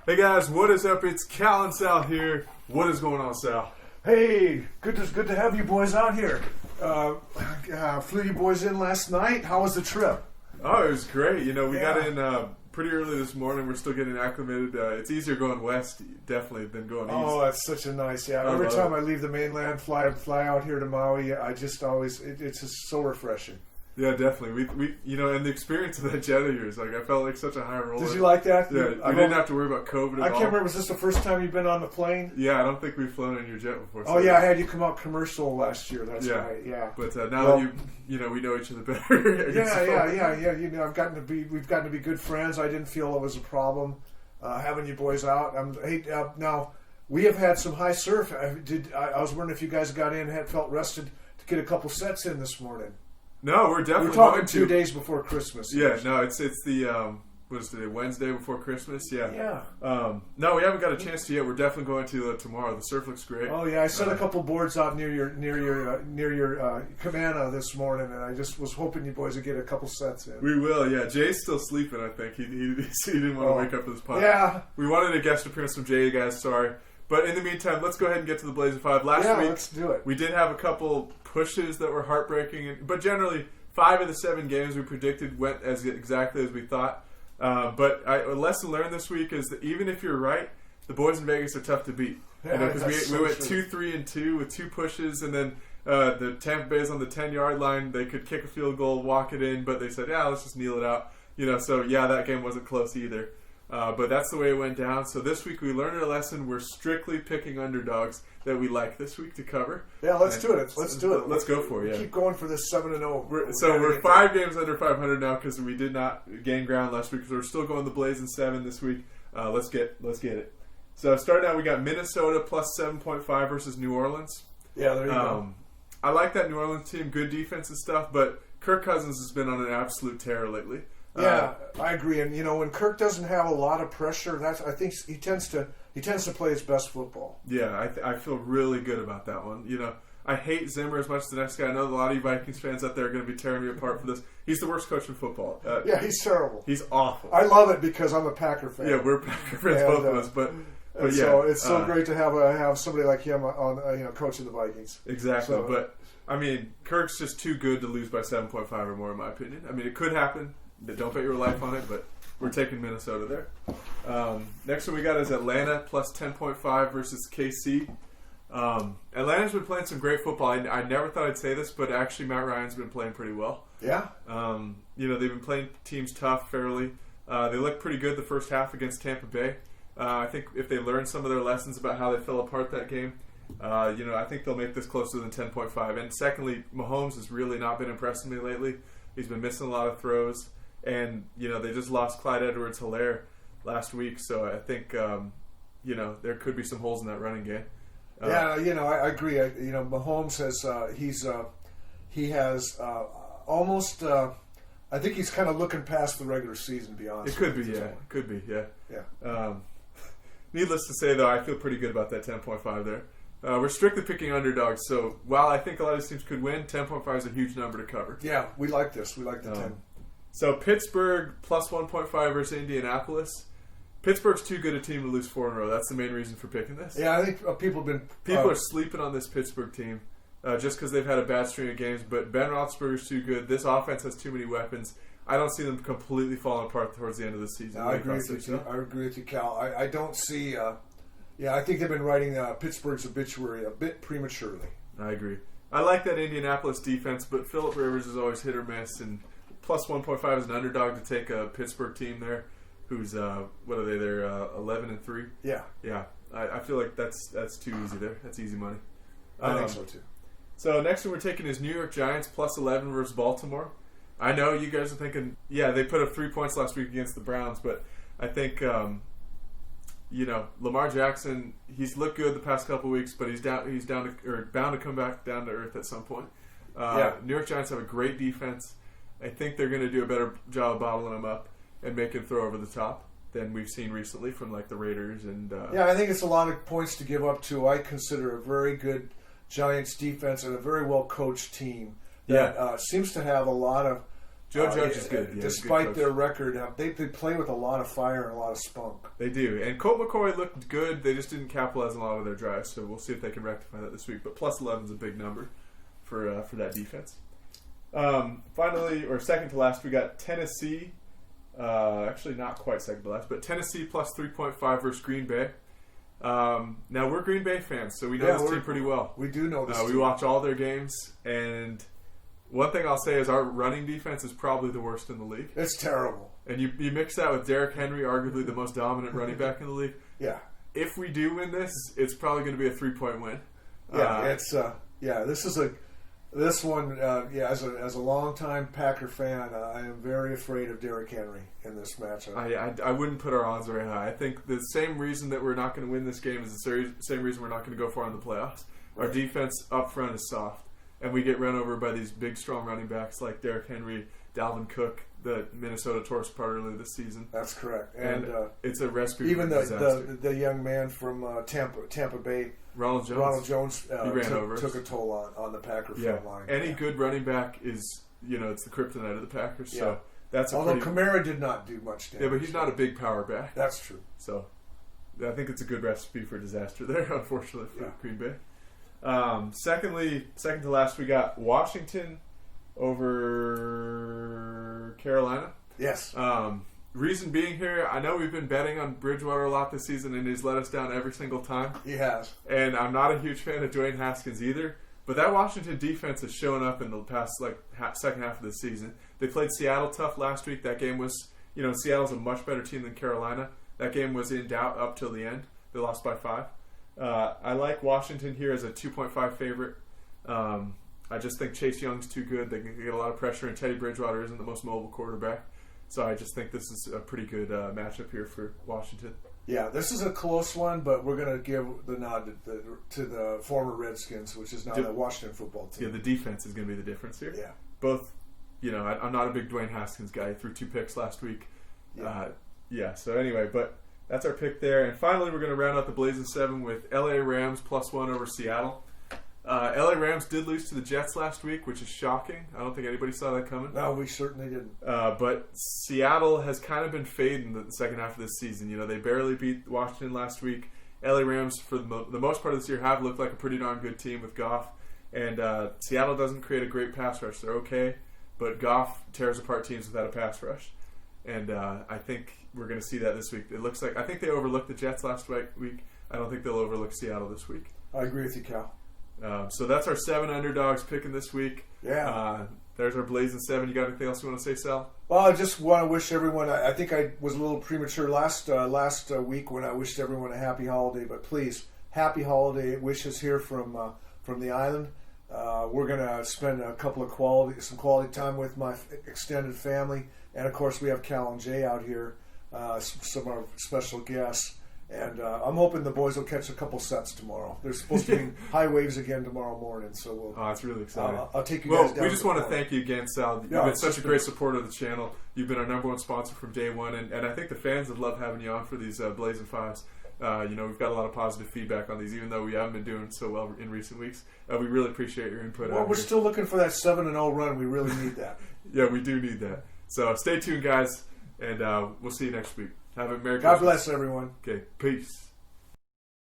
Hey guys, what is up? It's Cal and Sal here. What is going on, Sal? Hey, good to have you boys out here. Flew you boys in last night. How was the trip? Oh, it was great. You know, we got in pretty early this morning. We're still getting acclimated. It's easier going west, definitely, than going east. Oh, that's such a nice. Yeah, every time I leave the mainland, fly out here to Maui, I just always it's just so refreshing. Yeah, definitely. We you know, and the experience of that jet of yours, like I felt like such a high roller. Did you like that? Yeah, we didn't have to worry about COVID at all. I can't remember. Was this the first time you've been on the plane? Yeah, I don't think we've flown in your jet before. So oh yeah, I had you come out commercial last year. That's right. Yeah. But now that you know, we know each other better. Yeah. You know, we've gotten to be good friends. I didn't feel it was a problem having you boys out. Now we have had some high surf. I was wondering if you guys got in, felt rested to get a couple sets in this morning. No, we're definitely We're talking going 2 days before Christmas. Yeah, no, it's the what is today? Wednesday before Christmas. Yeah. Yeah. No, we haven't got a chance to yet. We're definitely going to tomorrow. The surf looks great. Oh yeah, I set a couple boards out near your cabana this morning, and I just was hoping you boys would get a couple sets in. We will. Yeah, Jay's still sleeping. I think he didn't want to wake up for this podcast. Yeah. We wanted a guest appearance from Jay, guys. Sorry. But in the meantime, let's go ahead and get to the Blaze of Five. Last week, let's do it. We did have a couple pushes that were heartbreaking, but generally 5 of the 7 games we predicted went as exactly as we thought. But a lesson learned this week is that even if you're right, the boys in Vegas are tough to beat. Yeah, because we went 2-3-2 with 2 pushes, and then the Tampa Bay's on the 10-yard line. They could kick a field goal, walk it in, but they said, "Yeah, let's just kneel it out." You know, so yeah, that game wasn't close either. But that's the way it went down. So this week we learned a lesson. We're strictly picking underdogs that we like this week to cover. Yeah, let's do it. Let's do it. Let's go for it. Yeah. Keep going for this 7-0. We're 5 games under 500 now because we did not gain ground last week. So we're still going the Blazing 7 this week. Let's get it. So starting out, we got Minnesota plus 7.5 versus New Orleans. Yeah, there you go. I like that New Orleans team, good defense and stuff, but Kirk Cousins has been on an absolute tear lately. Yeah, I agree. And you know, when Kirk doesn't have a lot of pressure, I think he tends to play his best football. Yeah, I feel really good about that one. You know, I hate Zimmer as much as the next guy. I know a lot of you Vikings fans out there are going to be tearing me apart for this. He's the worst coach in football. Yeah, he's terrible. He's awful. I love it because I'm a Packer fan. Yeah, we're Packer fans, both of us. But yeah, so it's so great to have somebody like him on coaching the Vikings. Exactly, but I mean, Kirk's just too good to lose by 7.5 or more, in my opinion. I mean, it could happen. Don't bet your life on it, but we're taking Minnesota there. Next one we got is Atlanta plus 10.5 versus KC. Atlanta's been playing some great football. I never thought I'd say this, but actually Matt Ryan's been playing pretty well. Yeah. You know, they've been playing teams tough fairly. They looked pretty good the first half against Tampa Bay. I think if they learn some of their lessons about how they fell apart that game, you know, I think they'll make this closer than 10.5. And secondly, Mahomes has really not been impressing me lately. He's been missing a lot of throws. And, you know, they just lost Clyde Edwards-Helaire last week. So I think, you know, there could be some holes in that running game. Yeah, you know, I agree. You know, Mahomes has, he has almost, I think he's kind of looking past the regular season, to be honest. It could be, yeah. Could be, yeah. Yeah. Needless to say, though, I feel pretty good about that 10.5 there. We're strictly picking underdogs, so while I think a lot of these teams could win, 10.5 is a huge number to cover. Yeah, we like this. We like the 10. So Pittsburgh plus 1.5 versus Indianapolis. Pittsburgh's too good a team to lose 4 in a row. That's the main reason for picking this. Yeah, I think people are sleeping on this Pittsburgh team just because they've had a bad string of games. But Ben Roethlisberger's too good. This offense has too many weapons. I don't see them completely falling apart towards the end of the season. I agree with you. I agree with you, Cal. I don't see. Yeah, I think they've been writing Pittsburgh's obituary a bit prematurely. I agree. I like that Indianapolis defense, but Phillip Rivers is always hit or miss, and plus 1.5 is an underdog to take a Pittsburgh team there, who's what are they? They're 11-3. Yeah, yeah. I feel like that's too easy there. That's easy money. I think so too. So next one we're taking is New York Giants plus 11 versus Baltimore. I know you guys are thinking, yeah, they put up 3 points last week against the Browns, but I think you know, Lamar Jackson, he's looked good the past couple of weeks, but he's bound to come back down to earth at some point. New York Giants have a great defense. I think they're going to do a better job of bottling him up and make him throw over the top than we've seen recently from like the Raiders and. Yeah, I think it's a lot of points to give up to. I consider a very good Giants defense and a very well coached team that seems to have a lot of Joe Judge is good. Yeah, despite their record, they play with a lot of fire and a lot of spunk. They do. And Colt McCoy looked good. They just didn't capitalize on a lot of their drives. So we'll see if they can rectify that this week. But plus 11 is a big number for that defense. Finally, or second to last, we got Tennessee. Actually, not quite second to last, but Tennessee plus 3.5 versus Green Bay. Now, we're Green Bay fans, so we know this team pretty well. We do know this team. We watch all their games, and one thing I'll say is our running defense is probably the worst in the league. It's terrible. And you mix that with Derrick Henry, arguably the most dominant running back in the league. Yeah. If we do win this, it's probably going to be a 3-point win. Yeah, this one, as a longtime Packer fan, I am very afraid of Derrick Henry in this matchup. I wouldn't put our odds very high. I think the same reason that we're not going to win this game is the same reason we're not going to go far in the playoffs. Our defense up front is soft, and we get run over by these big, strong running backs like Derrick Henry, Dalvin Cook, the Minnesota tore us apart earlier this season. That's correct. And it's a recipe even for disaster. the young man from Tampa Bay, Ronald Jones, he ran over. Took a toll on the Packer front line. Any good running back is, it's the kryptonite of the Packers. So that's although Kamara did not do much damage. Yeah, but he's not a big power back. That's true. So I think it's a good recipe for disaster there, unfortunately, for Green Bay. Second to last, we got Washington over Carolina. Yes. Reason being here, I know we've been betting on Bridgewater a lot this season, and he's let us down every single time. He has. And I'm not a huge fan of Dwayne Haskins either. But that Washington defense has shown up in the past second half of the season. They played Seattle tough last week. That game was, Seattle's a much better team than Carolina. That game was in doubt up till the end. They lost by 5. I like Washington here as a 2.5 favorite. I just think Chase Young's too good. They can get a lot of pressure, and Teddy Bridgewater isn't the most mobile quarterback. So I just think this is a pretty good matchup here for Washington. Yeah, this is a close one, but we're going to give the nod to the former Redskins, which is now the Washington football team. Yeah, the defense is going to be the difference here. Yeah. Both, I'm not a big Dwayne Haskins guy. He threw 2 picks last week. So anyway, but that's our pick there. And finally, we're going to round out the Blazing 7 with LA Rams +1 over Seattle. LA Rams did lose to the Jets last week, which is shocking. I don't think anybody saw that coming. No, we certainly didn't. But Seattle has kind of been fading the second half of this season. They barely beat Washington last week. LA Rams, for the most part of this year, have looked like a pretty darn good team with Goff. And Seattle doesn't create a great pass rush. They're okay, but Goff tears apart teams without a pass rush. And I think we're going to see that this week. It looks like, I think they overlooked the Jets last week. I don't think they'll overlook Seattle this week. I agree with you, Cal. So that's our 7 underdogs picking this week. Yeah. There's our Blazing 7. You got anything else you want to say, Sal? Well, I just want to wish everyone, I think I was a little premature last week when I wished everyone a happy holiday, but please, happy holiday wishes here from the island. We're going to spend some quality time with my extended family. And, of course, we have Cal and Jay out here, some of our special guests. And I'm hoping the boys will catch a couple sets tomorrow. They're supposed to be in high waves again tomorrow morning. So it's really exciting. I'll take you guys down. We just want to thank you again, Sal. You've been such a great supporter of the channel. You've been our #1 sponsor from day one. And I think the fans have loved having you on for these Blazing 5s. We've got a lot of positive feedback on these, even though we haven't been doing so well in recent weeks. We really appreciate your input. Well, we're still looking for that 7-0 run. We really need that. Yeah, we do need that. So stay tuned, guys, and we'll see you next week. Have a Merry God Christmas. bless everyone. Okay, peace.